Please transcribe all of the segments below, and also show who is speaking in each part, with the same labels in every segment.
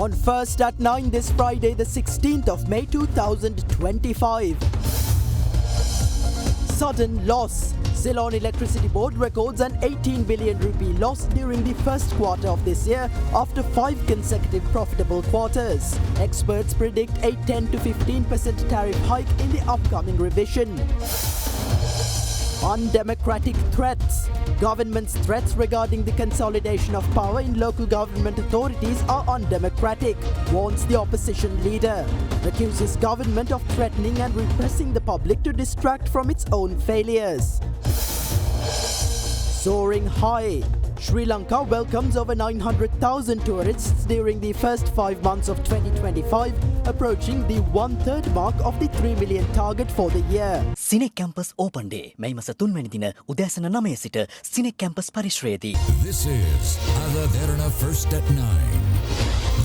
Speaker 1: On First at 9 this Friday, the 16th of May 2025. Sudden loss. Ceylon Electricity Board records an 18 billion rupee loss during the first quarter of this year after 5 consecutive profitable quarters. Experts predict a 10 to 15% tariff hike in the upcoming revision. Undemocratic threats. Government's threats regarding the consolidation of power in local government authorities are undemocratic, warns the opposition leader. Accuses government of threatening and repressing the public to distract from its own failures. Soaring high. Sri Lanka welcomes over 900,000 tourists during the first 5 months of 2025, approaching the 1/3 mark of the 3 million target for the year.
Speaker 2: Cinec Campus Open Day. May masa 3 වැනි දින උදෑසන 9 සිට Cinec Campus පරිශ්‍රයේදී.
Speaker 3: This is Derana First at 9.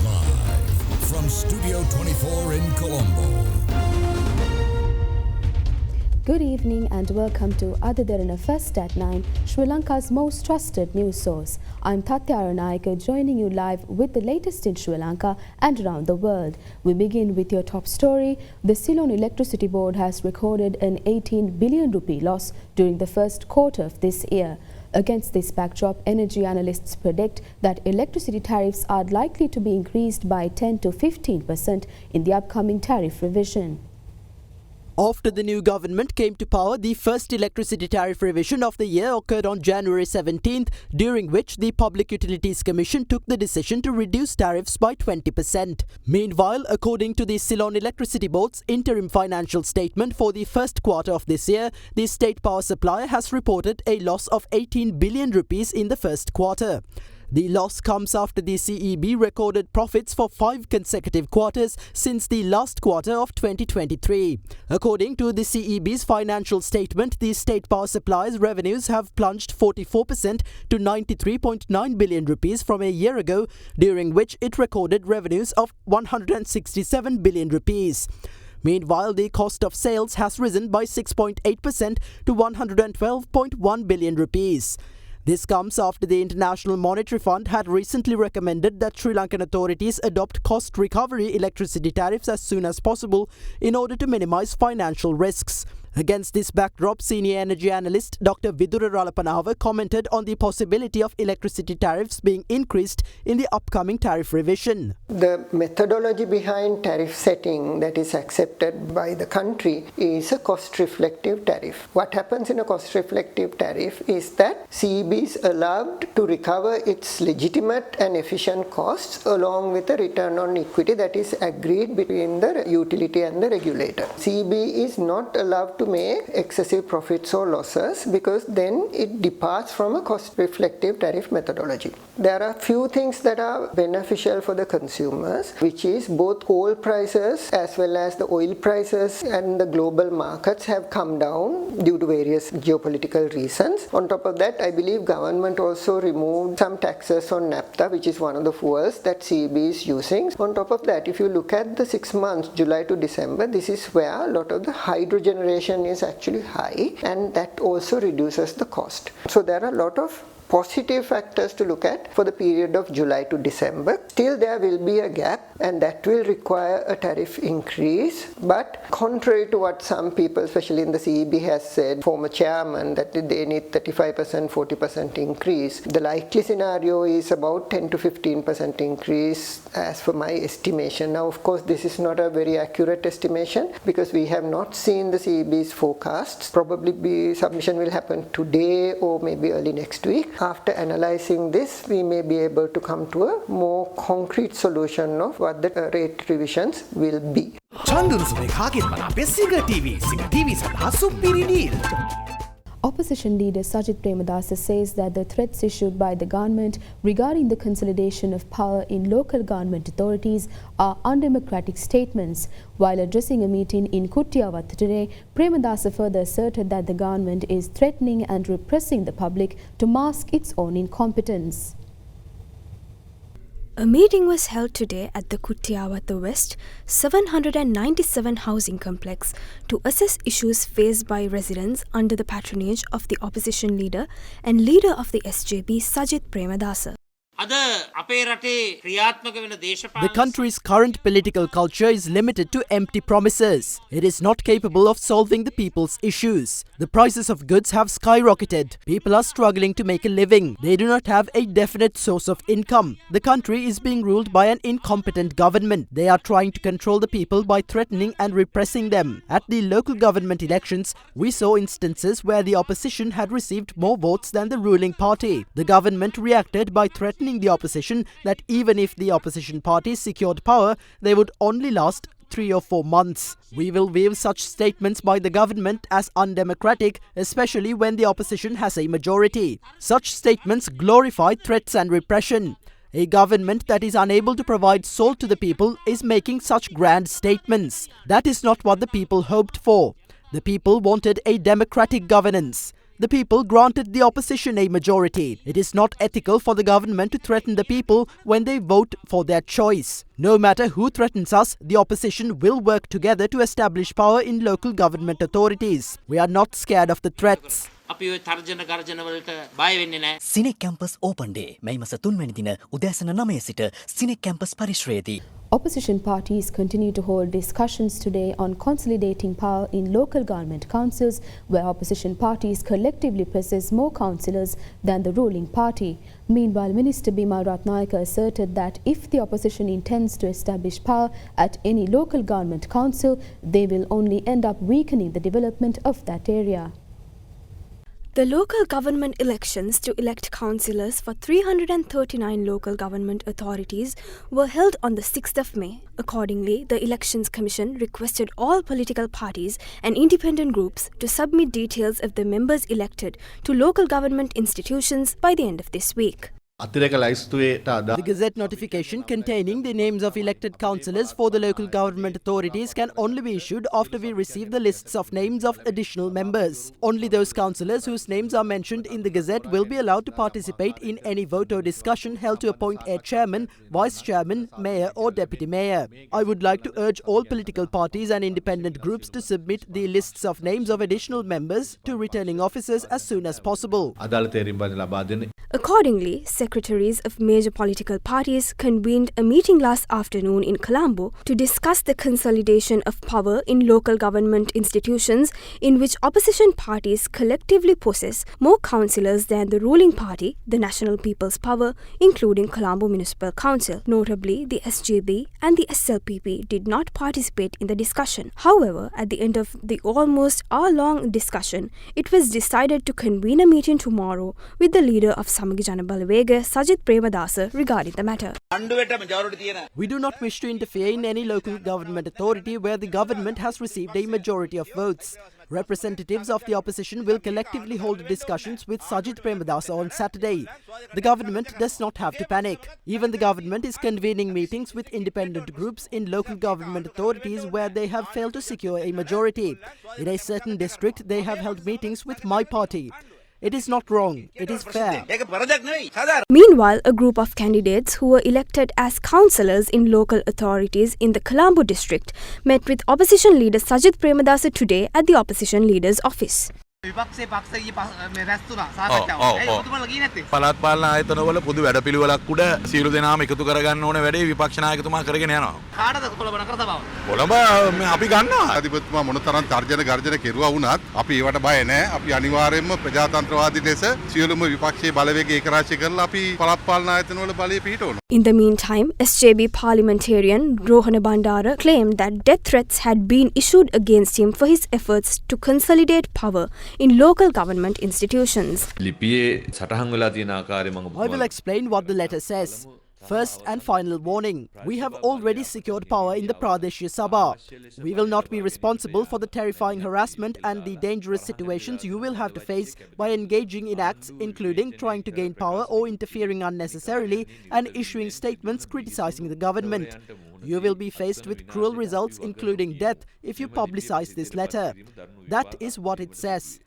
Speaker 3: Live from Studio 24 in Colombo.
Speaker 4: Good evening and welcome to Derana First at 9, Sri Lanka's most trusted news source. I'm Derana, joining you live with the latest in Sri Lanka and around the world. We begin with your top story. The Ceylon Electricity Board has recorded an 18 billion rupee loss during the first quarter of this year. Against this backdrop, energy analysts predict that electricity tariffs are likely to be increased by 10 to 15% in the upcoming tariff revision.
Speaker 1: After the new government came to power, the first electricity tariff revision of the year occurred on January 17th, during which the Public Utilities Commission took the decision to reduce tariffs by 20%. Meanwhile, according to the Ceylon Electricity Board's interim financial statement for the first quarter of this year, the state power supplier has reported a loss of 18 billion rupees in the first quarter. The loss comes after the CEB recorded profits for 5 consecutive quarters since the last quarter of 2023. According to the CEB's financial statement, the state power supply's revenues have plunged 44% to 93.9 billion rupees from a year ago, during which it recorded revenues of 167 billion rupees. Meanwhile, the cost of sales has risen by 6.8% to 112.1 billion rupees. This comes after the International Monetary Fund had recently recommended that Sri Lankan authorities adopt cost recovery electricity tariffs as soon as possible in order to minimize financial risks. Against this backdrop, senior energy analyst Dr. Vidura Ralapanava commented on the possibility of electricity tariffs being increased in the upcoming tariff revision.
Speaker 5: The methodology behind tariff setting that is accepted by the country is a cost-reflective tariff. What happens in a cost-reflective tariff is that CEB is allowed to recover its legitimate and efficient costs along with a return on equity that is agreed between the utility and the regulator. CEB is not allowed to make excessive profits or losses because then it departs from a cost-reflective tariff methodology. There are few things that are beneficial for the consumers, which is both coal prices as well as the oil prices and the global markets have come down due to various geopolitical reasons. On top of that, I believe government also removed some taxes on naphtha, which is one of the fuels that CEB is using. On top of that, if you look at the 6 months, July to December, this is where a lot of the hydro generation is actually high, and that also reduces the cost. So there are a lot of positive factors to look at for the period of July to December. Still there will be a gap, and that will require a tariff increase. But contrary to what some people, especially in the CEB, has said, former chairman, that they need 35%, 40% increase, the likely scenario is about 10 to 15% increase as for my estimation. Now, of course, this is not a very accurate estimation because we have not seen the CEB's forecasts. Probably submission will happen today or maybe early next week. After analyzing this, we may be able to come to a more concrete solution of what the rate revisions will be.
Speaker 4: Opposition leader Sajith Premadasa says that the threats issued by the government regarding the consolidation of power in local government authorities are undemocratic statements. While addressing a meeting in Kuttiawatta today, Premadasa further asserted that the government is threatening and repressing the public to mask its own incompetence.
Speaker 6: A meeting was held today at the Kuttiawatta West 797 housing complex to assess issues faced by residents under the patronage of the opposition leader and leader of the SJP Sajith Premadasa.
Speaker 1: The country's current political culture is limited to empty promises. It is not capable of solving the people's issues. The prices of goods have skyrocketed. People are struggling to make a living. They do not have a definite source of income. The country is being ruled by an incompetent government. They are trying to control the people by threatening and repressing them. At the local government elections, we saw instances where the opposition had received more votes than the ruling party. The government reacted by threatening the opposition that even if the opposition party secured power, they would only last 3 or 4 months. We will view such statements by the government as undemocratic, especially when the opposition has a majority. Such statements glorify threats and repression. A government that is unable to provide salt to the people is making such grand statements. That is not what the people hoped for. The people wanted a democratic governance. The people granted the opposition a majority. It is not ethical for the government to threaten the people when they vote for their choice. No matter who threatens us, the opposition will work together to establish power in local government authorities. We are not scared of the threats.
Speaker 2: CINEC campus open day මැයි මස 3 වැනි දින උදෑසන 9 සිට CINEC campus පරිශ්‍රයේදී.
Speaker 4: Opposition parties continue to hold discussions today on consolidating power in local government councils, where opposition parties collectively possess more councillors than the ruling party. Meanwhile, Minister Bima Ratnayaka asserted that if the opposition intends to establish power at any local government council, they will only end up weakening the development of that area.
Speaker 6: The local government elections to elect councillors for 339 local government authorities were held on the 6th of May. Accordingly, the Elections Commission requested all political parties and independent groups to submit details of the members elected to local government institutions by the end of this week.
Speaker 1: The Gazette notification containing the names of elected councillors for the local government authorities can only be issued after we receive the lists of names of additional members. Only those councillors whose names are mentioned in the Gazette will be allowed to participate in any vote or discussion held to appoint a chairman, vice chairman, mayor or deputy mayor. I would like to urge all political parties and independent groups to submit the lists of names of additional members to returning officers as soon as possible.
Speaker 6: Accordingly, secretaries of major political parties convened a meeting last afternoon in Colombo to discuss the consolidation of power in local government institutions, in which opposition parties collectively possess more councillors than the ruling party, the National People's Power, including Colombo Municipal Council. Notably, the SJB and the SLPP did not participate in the discussion. However, at the end of the almost hour-long discussion, it was decided to convene a meeting tomorrow with the leader of Samagi Jana Balawega, Sajith Premadasa, regarding the matter.
Speaker 1: We do not wish to interfere in any local government authority where the government has received a majority of votes. Representatives of the opposition will collectively hold discussions with Sajith Premadasa on Saturday. The government does not have to panic. Even the government is convening meetings with independent groups in local government authorities where they have failed to secure a majority. In a certain district, they have held meetings with my party. It is not wrong. It is fair.
Speaker 6: Meanwhile, a group of candidates who were elected as councillors in local authorities in the Colombo district met with opposition leader Sajith Premadasa today at the opposition leader's office.
Speaker 7: පළාත් පාලන ආයතනවල පොදු වැඩපිළිවෙලක් උඩ සියලු දෙනාම එකතු කරගන්න ඕන වැඩේ විපක්ෂ නායකතුමා කරගෙන යනවා. කාටද කොළඹ නගර සභාව? කොළඹ අපි ගන්නවා. අධිපතිතුමා මොනතරම් තර්ජන ගර්ජන කෙරුවා වුණත් අපි ඒවට බය නැහැ. අපි අනිවාර්යයෙන්ම ප්‍රජාතන්ත්‍රවාදී ලෙස සියලුම විපක්ෂයේ බලවේග ඒකරාශී කරලා අපි පළාත් පාලන ආයතනවල බලය පිහිටවනවා.
Speaker 6: In the meantime, SJB parliamentarian Rohana Bandara claimed that death threats had been issued against him for his efforts to consolidate power in local government institutions.
Speaker 1: I will explain what the letter says. First and final warning. We have already secured power in the Pradesh Sabha. We will not be responsible for the terrifying harassment and the dangerous situations you will have to face by engaging in acts including trying to gain power or interfering unnecessarily and issuing statements criticizing the government. You will be faced with cruel results including death if you publicize this letter. That is what it says.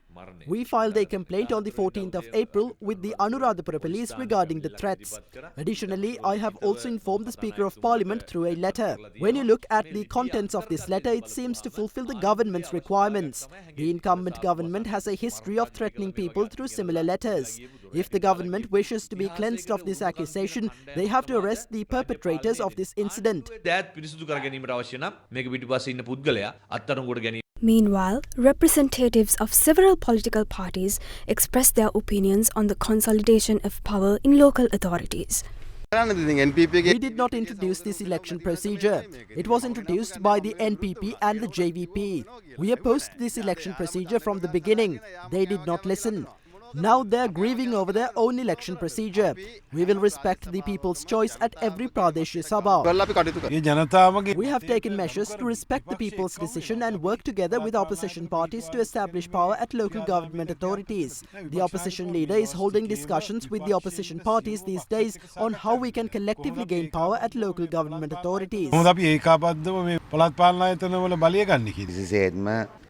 Speaker 1: We filed a complaint on the 14th of April with the Anuradhapura police regarding the threats. Additionally, I have also informed the Speaker of Parliament through a letter. When you look at the contents of this letter, it seems to fulfill the government's requirements. The incumbent government has a history of threatening people through similar letters. If the government wishes to be cleansed of this accusation, they have to arrest the perpetrators of this incident.
Speaker 6: Meanwhile, representatives of several political parties expressed their opinions on the consolidation of power in local authorities.
Speaker 1: We did not introduce this election procedure. It was introduced by the NPP and the JVP. We opposed this election procedure from the beginning. They did not listen. Now they are grieving over their own election procedure. We will respect the people's choice at every Pradesh Sabha. We have taken measures to respect the people's decision and work together with opposition parties to establish power at local government authorities. The opposition leader is holding discussions with the opposition parties these days on how we can collectively gain power at local government authorities.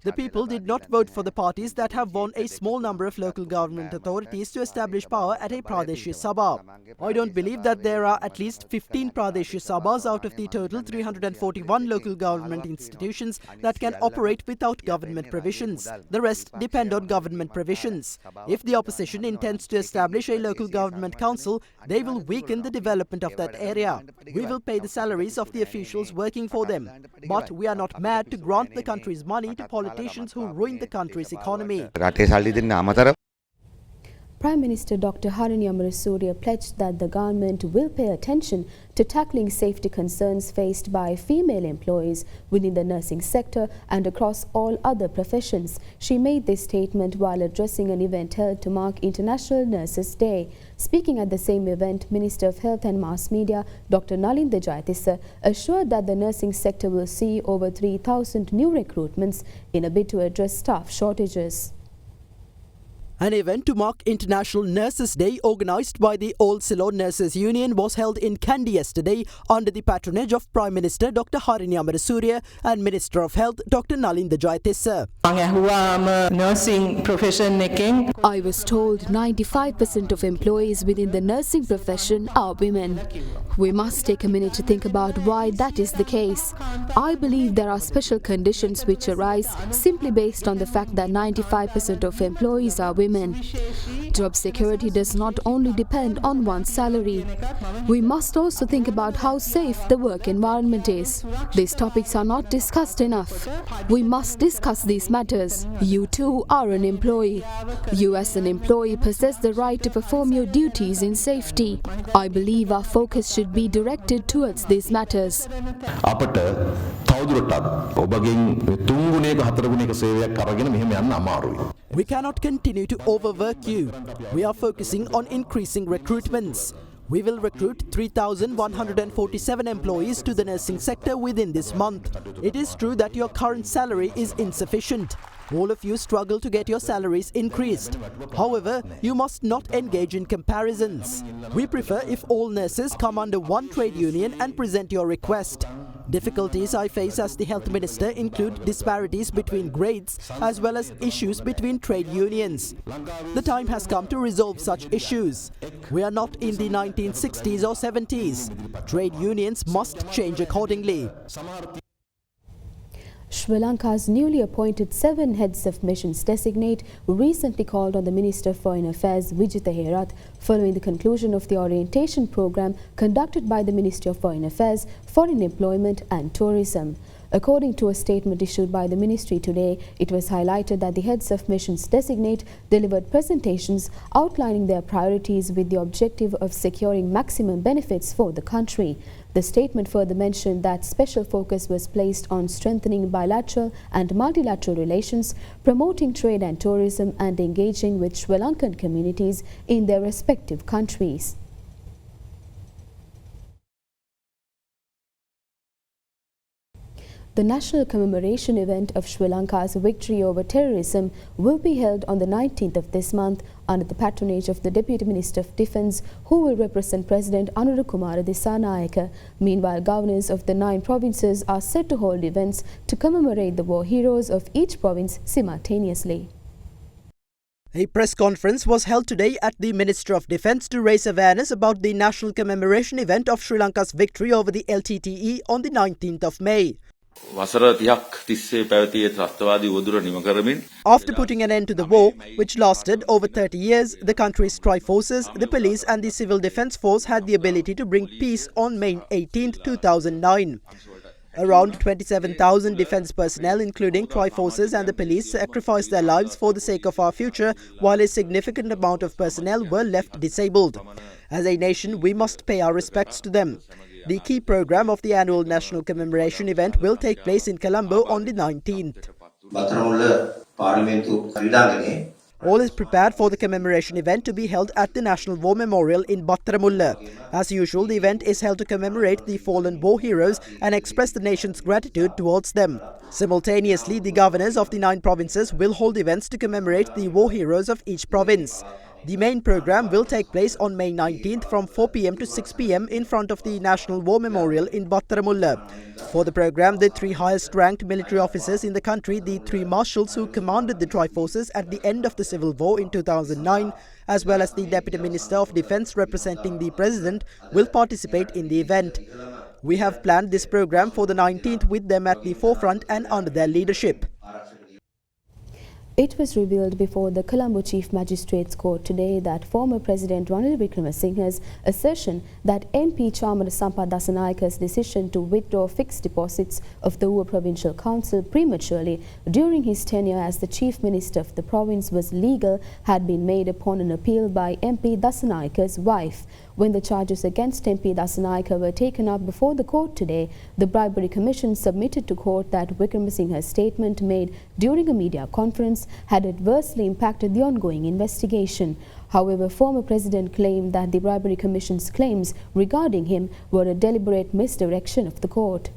Speaker 1: The people did not vote for the parties that have won a small number of local government authorities to establish power at a Pradesh Sabha. I don't believe that there are at least 15 Pradesh Sabhas out of the total 341 local government institutions that can operate without government provisions. The rest depend on government provisions. If the opposition intends to establish a local government council, they will weaken the development of that area. We will pay the salaries of the officials working for them. But we are not mad to grant the country's money to politicians who ruin the country's economy.
Speaker 4: Prime Minister Dr. Harini Amarasuriya pledged that the government will pay attention to tackling safety concerns faced by female employees within the nursing sector and across all other professions. She made this statement while addressing an event held to mark International Nurses Day. Speaking at the same event, Minister of Health and Mass Media Dr. Nalinda Jayatissa assured that the nursing sector will see over 3,000 new recruitments in a bid to address staff shortages.
Speaker 1: An event to mark International Nurses Day organised by the All Ceylon Nurses Union was held in Kandy yesterday under the patronage of Prime Minister Dr. Harini Amarasuriya and Minister of Health Dr. Nalinda Jayatissa.
Speaker 4: I was told 95% of employees within the nursing profession are women. We must take a minute to think about why that is the case. I believe there are special conditions which arise simply based on the fact that 95% of employees are women. Job security does not only depend on one's salary. We must also think about how safe the work environment is. These topics are not discussed enough. We must discuss these matters. You too are an employee. You as an employee possess the right to perform your duties in safety. I believe our focus should be directed towards these matters.
Speaker 1: We cannot continue to overwork you. We are focusing on increasing recruitments. We will recruit 3,147 employees to the nursing sector within this month. It is true that your current salary is insufficient. All of you struggle to get your salaries increased. However, you must not engage in comparisons. We prefer if all nurses come under one trade union and present your request. Difficulties I face as the health minister include disparities between grades as well as issues between trade unions. The time has come to resolve such issues. We are not in the 1960s or 70s. Trade unions must change accordingly.
Speaker 4: Sri Lanka's newly appointed 7 heads of missions designate recently called on the Minister of Foreign Affairs Vijitha Herath following the conclusion of the orientation program conducted by the Ministry of Foreign Affairs, Foreign Employment and Tourism. According to a statement issued by the ministry today, it was highlighted that the heads of missions designate delivered presentations outlining their priorities with the objective of securing maximum benefits for the country. The statement further mentioned that special focus was placed on strengthening bilateral and multilateral relations, promoting trade and tourism, and engaging with Sri Lankan communities in their respective countries. The national commemoration event of Sri Lanka's victory over terrorism will be held on the 19th of this month under the patronage of the Deputy Minister of Defence, who will represent President Anurukumara Dissanayake. Meanwhile, governors of the 9 provinces are set to hold events to commemorate the war heroes of each province simultaneously.
Speaker 1: A press conference was held today at the Ministry of Defence to raise awareness about the national commemoration event of Sri Lanka's victory over the LTTE on the 19th of May.
Speaker 8: වසර 30ක් තිස්සේ පැවති ත්‍රස්තවාදී උවදුර නිම කරමින්
Speaker 1: After putting an end to the war, which lasted over 30 years, the country's tri-forces, the police and the civil defence force had the ability to bring peace on May 18, 2009. Around 27,000 defence personnel, including tri-forces and the police, sacrificed their lives for the sake of our future, while a significant amount of personnel were left disabled. As a nation, we must pay our respects to them. The key program of the annual national commemoration event will take place in Colombo on the 19th. All is prepared for the commemoration event to be held at the National War Memorial in Battaramulla. As usual, the event is held to commemorate the fallen war heroes and express the nation's gratitude towards them. Simultaneously, the governors of the 9 provinces will hold events to commemorate the war heroes of each province. The main program will take place on May 19th from 4 p.m. to 6 p.m. in front of the National War Memorial in Battaramulla. For the program, the 3 highest ranked military officers in the country, the 3 marshals who commanded the tri-forces at the end of the civil war in 2009, as well as the Deputy Minister of Defence representing the President, will participate in the event. We have planned this program for the 19th with them at the forefront and under their leadership.
Speaker 4: It was revealed before the Colombo Chief Magistrates Court today that former President Ranil Wickremesinghe's assertion that MP Chamara Sampath Dasanayaka's decision to withdraw fixed deposits of the Uva Provincial Council prematurely during his tenure as the Chief Minister of the province was legal had been made upon an appeal by MP Dasanayaka's wife. When the charges against MP Dasanayaka were taken up before the court today, the Bribery Commission submitted to court that Wickremesinghe's statement made during a media conference had adversely impacted the ongoing investigation. However, former President claimed that the Bribery Commission's claims regarding him were a deliberate misdirection of the court.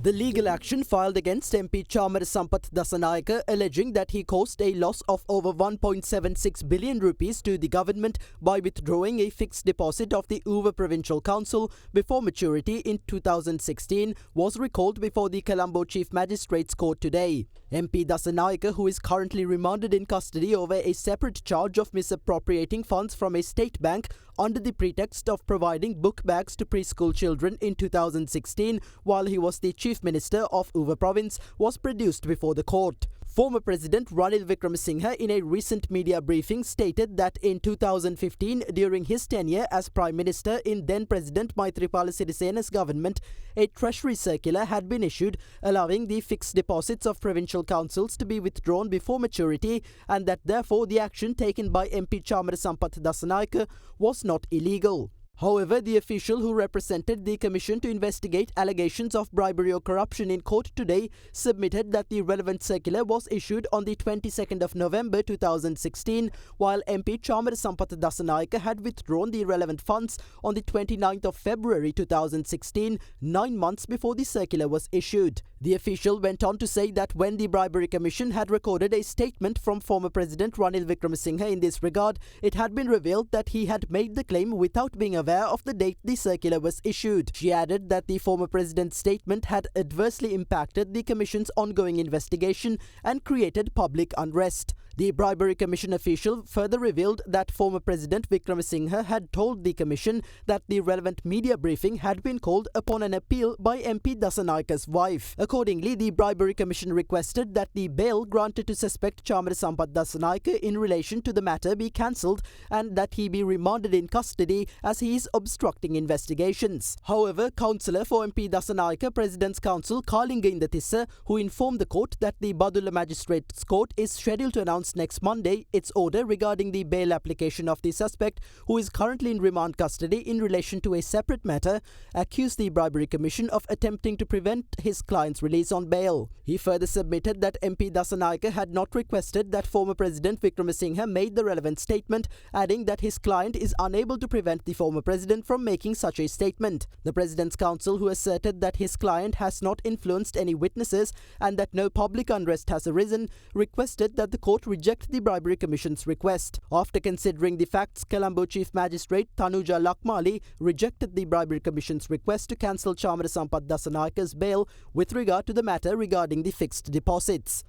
Speaker 1: The legal action filed against MP Chamara Sampath Dasanayaka, alleging that he caused a loss of over 1.76 billion rupees to the government by withdrawing a fixed deposit of the Uva Provincial Council before maturity in 2016, was recalled before the Colombo Chief Magistrates Court today. MP Dasanayaka, who is currently remanded in custody over a separate charge of misappropriating funds from a state bank under the pretext of providing book bags to preschool children in 2016 while he was the Chief Minister of Uva Province, was produced before the court. Former President Ranil Wickremesinghe in a recent media briefing stated that in 2015, during his tenure as Prime Minister in then-President Maithripala Sirisena's government, a Treasury circular had been issued allowing the fixed deposits of provincial councils to be withdrawn before maturity, and that therefore the action taken by MP Chamara Sampath Dasanayaka was not illegal. However, the official who represented the commission to investigate allegations of bribery or corruption in court today submitted that the relevant circular was issued on the 22nd of November 2016, while MP Chamara Sampath Dasanayaka had withdrawn the relevant funds on the 29th of February 2016, 9 months before the circular was issued. The official went on to say that when the Bribery Commission had recorded a statement from former President Ranil Wickremesinghe in this regard, it had been revealed that he had made the claim without being aware of the date the circular was issued. She added that the former president's statement had adversely impacted the Commission's ongoing investigation and created public unrest. The Bribery Commission official further revealed that former President Wickremesinghe had told the Commission that the relevant media briefing had been called upon an appeal by MP Dasanayaka's wife. Accordingly, the Bribery Commission requested that the bail granted to suspect Chamara Sampath Dasanayaka in relation to the matter be cancelled and that he be remanded in custody as he is obstructing investigations. However, Councillor for MP Dasanayaka President's Counsel Kalinga Indatissa, who informed the court that the Badulla Magistrates Court is scheduled to announce next Monday its order regarding the bail application of the suspect, who is currently in remand custody in relation to a separate matter, accused the Bribery Commission of attempting to prevent his client's release on bail. He further submitted that MP Dasanayaka had not requested that former President Wickremesinghe made the relevant statement, adding that his client is unable to prevent the former president from making such a statement. The President's Counsel, who asserted that his client has not influenced any witnesses and that no public unrest has arisen, requested that the court reject the Bribery Commission's request. After considering the facts, Colombo Chief Magistrate Tanuja Lakmali rejected the Bribery Commission's request to cancel Chamara Sampath Dasanayaka's bail with regard to the matter regarding the fixed deposits.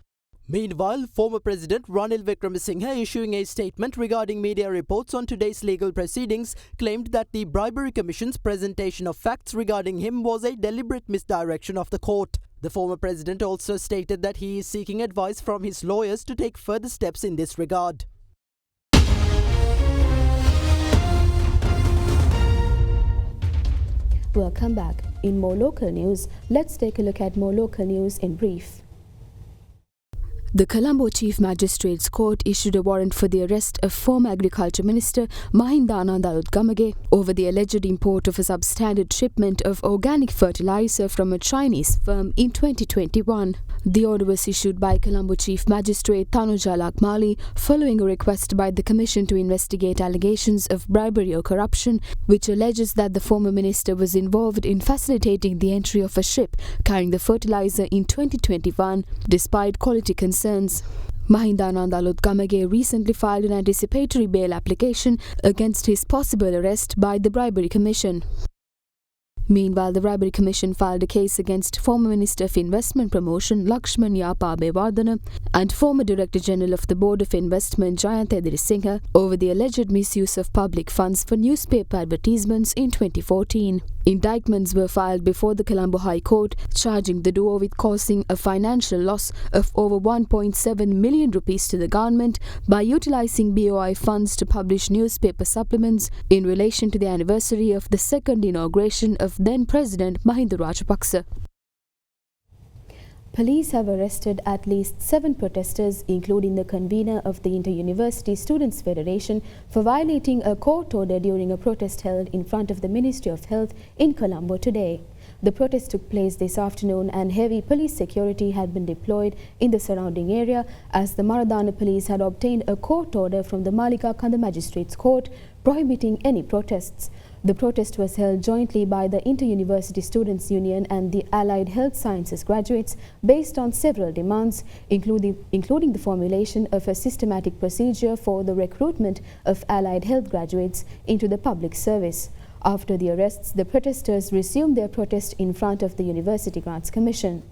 Speaker 1: Meanwhile, former President Ranil Wickremesinghe, issuing a statement regarding media reports on today's legal proceedings, claimed that the Bribery Commission's presentation of facts regarding him was a deliberate misdirection of the court. The former president also stated that he is seeking advice from his lawyers to take further steps in this regard.
Speaker 4: Welcome back. In more local news, let's take a look at more local news in brief. The Colombo Chief Magistrates Court issued a warrant for the arrest of former Agriculture Minister Mahinda Gamage over the alleged import of a substandard shipment of organic fertilizer from a Chinese firm in 2021. The order was issued by Colombo Chief Magistrate Tanuja Lakmali following a request by the Commission to investigate allegations of bribery or corruption, which alleges that the former minister was involved in facilitating the entry of a ship carrying the fertilizer in 2021, despite quality concerns. Mahinda Gamage recently filed an anticipatory bail application against his possible arrest by the Bribery Commission. Meanwhile, the Bribery Commission filed a case against former Minister of Investment Promotion Lakshman Yapabewardena and former Director General of the Board of Investment Jayant Edirisinghe over the alleged misuse of public funds for newspaper advertisements in 2014. Indictments were filed before the Colombo High Court, charging the duo with causing a financial loss of over 1.7 million rupees to the government by utilizing BOI funds to publish newspaper supplements in relation to the anniversary of the second inauguration of then-President Mahinda Rajapaksa. Police have arrested at least 7 protesters, including the convener of the Inter-University Students' Federation, for violating a court order during a protest held in front of the Ministry of Health in Colombo today. The protest took place this afternoon and heavy police security had been deployed in the surrounding area as the Maradana police had obtained a court order from the Malika Kanda Magistrates Court prohibiting any protests. The protest was held jointly by the Inter-University Students' Union and the Allied Health Sciences graduates based on several demands, including the formulation of a systematic procedure for the recruitment of allied health graduates into the public service. After the arrests, the protesters resumed their protest in front of the University Grants Commission.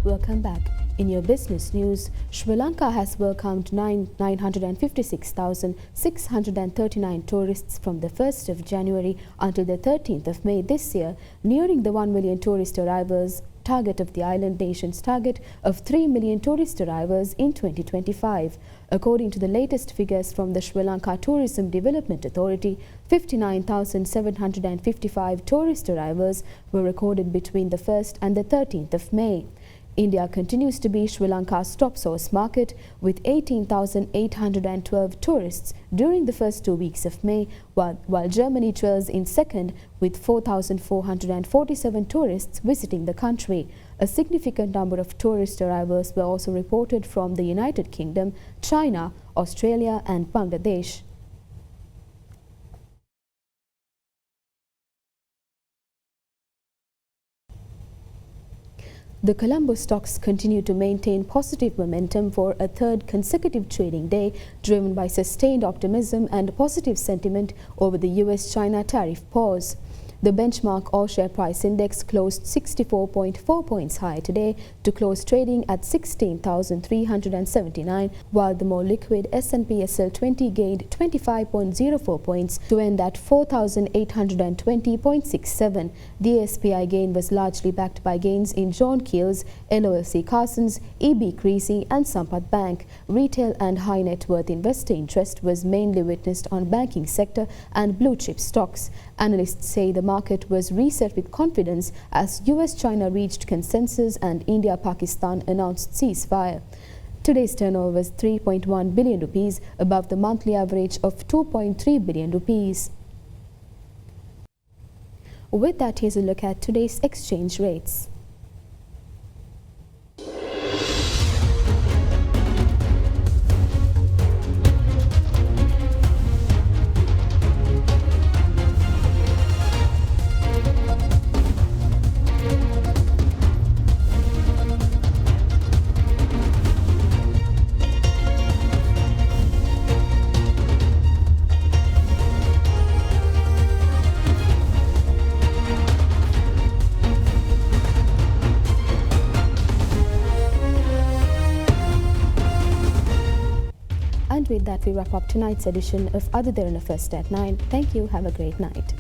Speaker 4: Welcome back. In your business news, Sri Lanka has welcomed 956,639 tourists from the 1st of January until the 13th of May this year, nearing the 1 million tourist arrivals target of the island nation's target of 3 million tourist arrivals in 2025. According to the latest figures from the Sri Lanka Tourism Development Authority, 59,755 tourist arrivals were recorded between the 1st and the 13th of May. India continues to be Sri Lanka's top source market with 18,812 tourists during the first 2 weeks of May, while Germany trails in second with 4,447 tourists visiting the country. A significant number of tourist arrivals were also reported from the United Kingdom, China, Australia and Bangladesh. The Colombo stocks continue to maintain positive momentum for a third consecutive trading day, driven by sustained optimism and positive sentiment over the US-China tariff pause. The benchmark all-share price index closed 64.4 points higher today to close trading at 16,379, while the more liquid S&P SL20 gained 25.04 points to end at 4,820.67. The SPI gain was largely backed by gains in John Keel's, LOLC Carson's, EB Creasy and Sampath Bank. Retail and high net worth investor interest was mainly witnessed on banking sector and blue chip stocks. Analysts say the market was reset with confidence as US-China reached consensus and India-Pakistan announced ceasefire. Today's turnover was 3.1 billion rupees, above the monthly average of 2.3 billion rupees. With that, here's a look at today's exchange rates. with that, we wrap up tonight's edition of Ada Derana First at 9. Thank you. Have a great night.